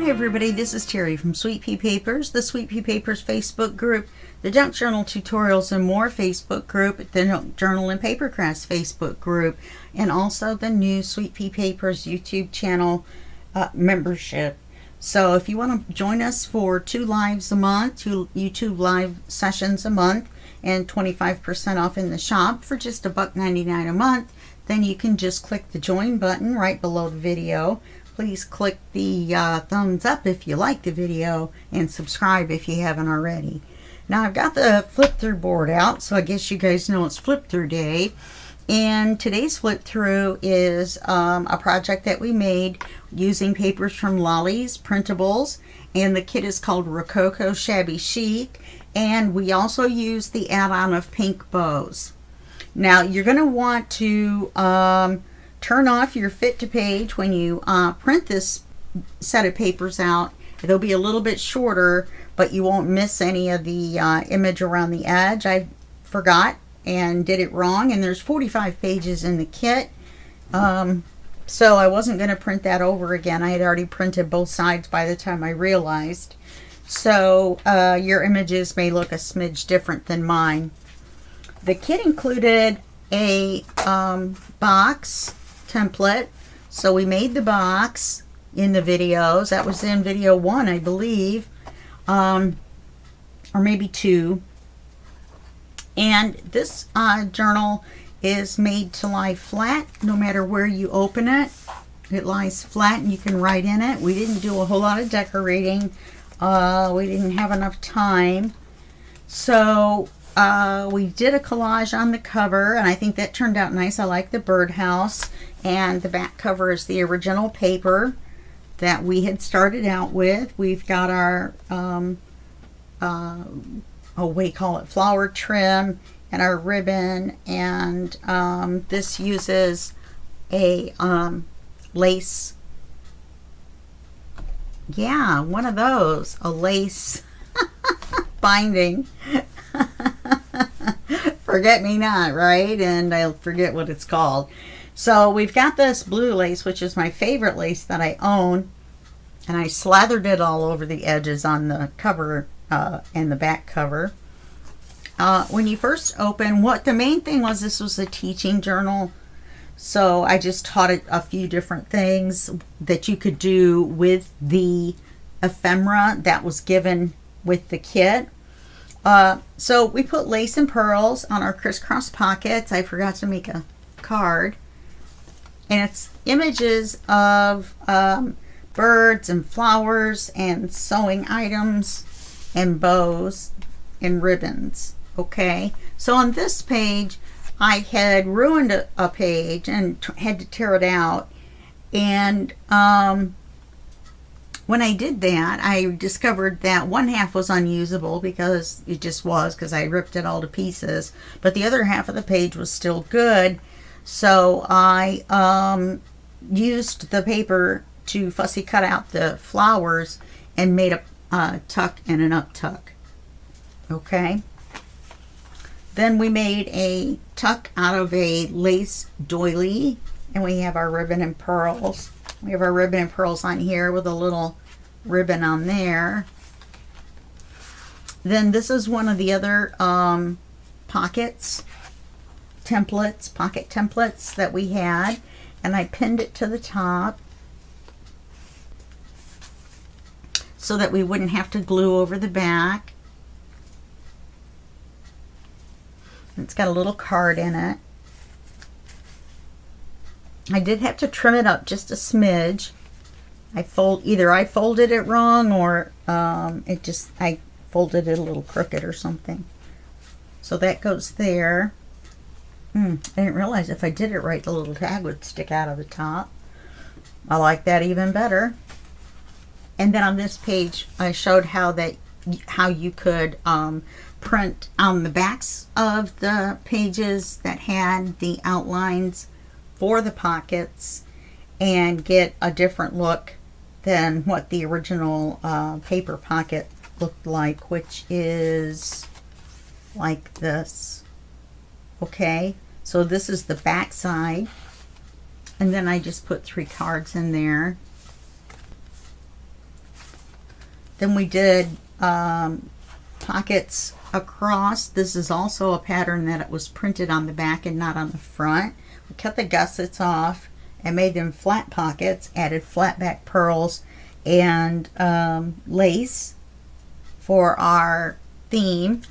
Hi everybody, this is Teri from Sweet Pea Papers, the Sweet Pea Papers Facebook group, the Junk Journal Tutorials and More Facebook group, the Junk Journal and Paper Crafts Facebook group, and also the new Sweet Pea Papers YouTube channel membership. So if you want to join us for 2 lives a month, 2 YouTube live sessions a month, and 25% off in the shop for just $1.99 a month, then you can just click the join button right below the video. Please click the thumbs up if you like the video and subscribe if you haven't already. Now I've got the flip through board out, so I guess you guys know it's flip through day. And today's flip through is a project that we made using papers from Lollies Printables, and the kit is called Rococo, Shabby, Chic, and we also use the add-on of pink bows. Now you're going to want to turn off your fit to page when you print this set of papers out. It'll be a little bit shorter, but you won't miss any of the image around the edge. I forgot and did it wrong, and there's 45 pages in the kit, so I wasn't going to print that over again. I had already printed both sides by the time I realized. So your images may look a smidge different than mine. The kit included a box template, so we made the box in the videos. That was in video 1, I believe, or maybe 2. And this journal is made to lie flat no matter where you open it. It lies flat and you can write in it. We didn't do a whole lot of decorating. We didn't have enough time, so we did a collage on the cover, and I think that turned out nice. I like the birdhouse, and the back cover is the original paper that we had started out with. We've got our we call it flower trim and our ribbon, and this uses a lace, yeah, one of those, a lace binding. Forget me not, right? And I'll forget what it's called. So we've got this blue lace, which is my favorite lace that I own, and I slathered it all over the edges on the cover and the back cover. When you first open, what the main thing was, this was a teaching journal, so I just taught it a few different things that you could do with the ephemera that was given with the kit. So we put lace and pearls on our crisscross pockets. I forgot to make a card, and it's images of birds and flowers and sewing items and bows and ribbons. Okay, so on this page I had ruined a page and had to tear it out, and when I did that, I discovered that one half was unusable because it just was, because I ripped it all to pieces, but the other half of the page was still good. So I used the paper to fussy cut out the flowers and made a tuck and an up tuck. Okay. Then we made a tuck out of a lace doily, and we have our ribbon and pearls. We have our ribbon and pearls on here with a little ribbon on there. Then this is one of the other pockets templates, pocket templates that we had, and I pinned it to the top so that we wouldn't have to glue over the back. It's got a little card in it. I did have to trim it up just a smidge. Either I folded it wrong, or I folded it a little crooked or something. So that goes there. I didn't realize if I did it right, the little tag would stick out of the top. I like that even better. And then on this page, I showed how you could print on the backs of the pages that had the outlines for the pockets and get a different look than what the original paper pocket looked like, which is like this. Okay, so this is the back side, and then I just put 3 cards in there. Then we did pockets across. This is also a pattern that it was printed on the back and not on the front. We cut the gussets off and made them flat pockets, added flat back pearls and lace for our theme.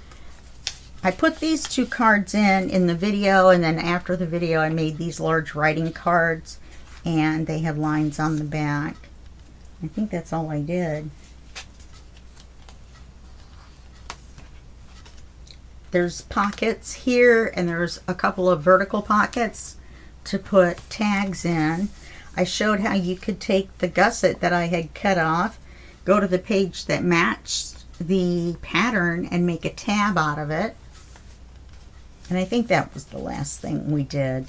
I put these two cards in the video, and then after the video I made these large writing cards, and they have lines on the back. I think that's all I did. There's pockets here, and there's a couple of vertical pockets to put tags in. I showed how you could take the gusset that I had cut off, go to the page that matched the pattern, and make a tab out of it. And I think that was the last thing we did.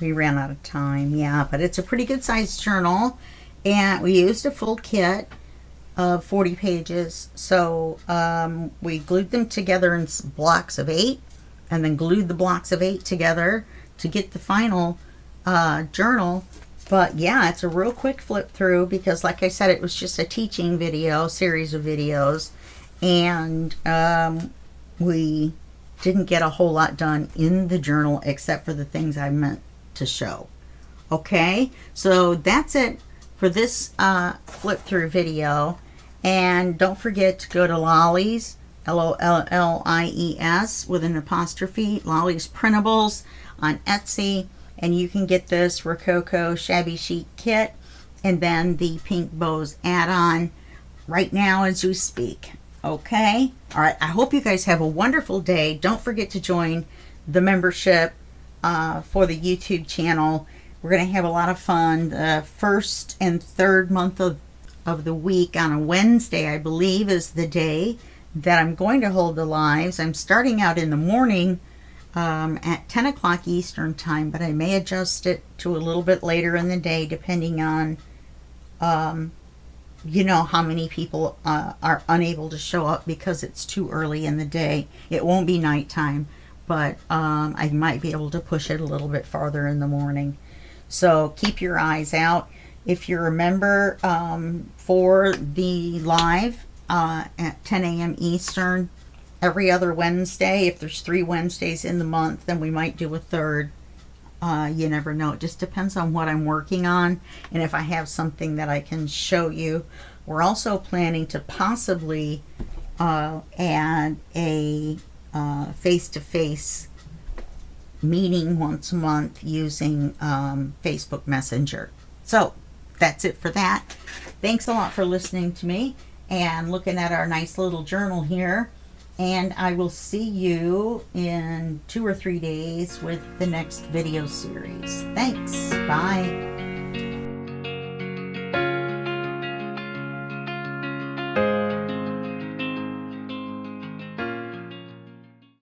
We ran out of time, yeah, but it's a pretty good sized journal, and we used a full kit of 40 pages. So we glued them together in blocks of 8, and then glued the blocks of 8 together to get the final journal. But yeah, it's a real quick flip through, because like I said, it was just a teaching video, series of videos, and we didn't get a whole lot done in the journal except for the things I meant to show. Okay, so that's it for this flip through video. And don't forget to go to Lollies, Lollies with an apostrophe, Lollies Printables on Etsy, and you can get this Rococo Shabby Chic kit and then the Pink Bows add-on right now as we speak. Okay, all right, I hope you guys have a wonderful day. Don't forget to join the membership for the YouTube channel. We're going to have a lot of fun. The first and third month of the week on a Wednesday, I believe, is the day that I'm going to hold the lives. I'm starting out in the morning at 10 o'clock Eastern time, but I may adjust it to a little bit later in the day depending on you know, how many people are unable to show up because it's too early in the day. It won't be nighttime, but I might be able to push it a little bit farther in the morning. So keep your eyes out. If you're a member for the live at 10 a.m. Eastern every other Wednesday, if there's 3 Wednesdays in the month, then we might do a third. You never know. It just depends on what I'm working on and if I have something that I can show you. We're also planning to possibly add a face-to-face meeting once a month using Facebook Messenger. So that's it for that. Thanks a lot for listening to me and looking at our nice little journal here. And I will see you in 2 or 3 days with the next video series. Thanks. Bye.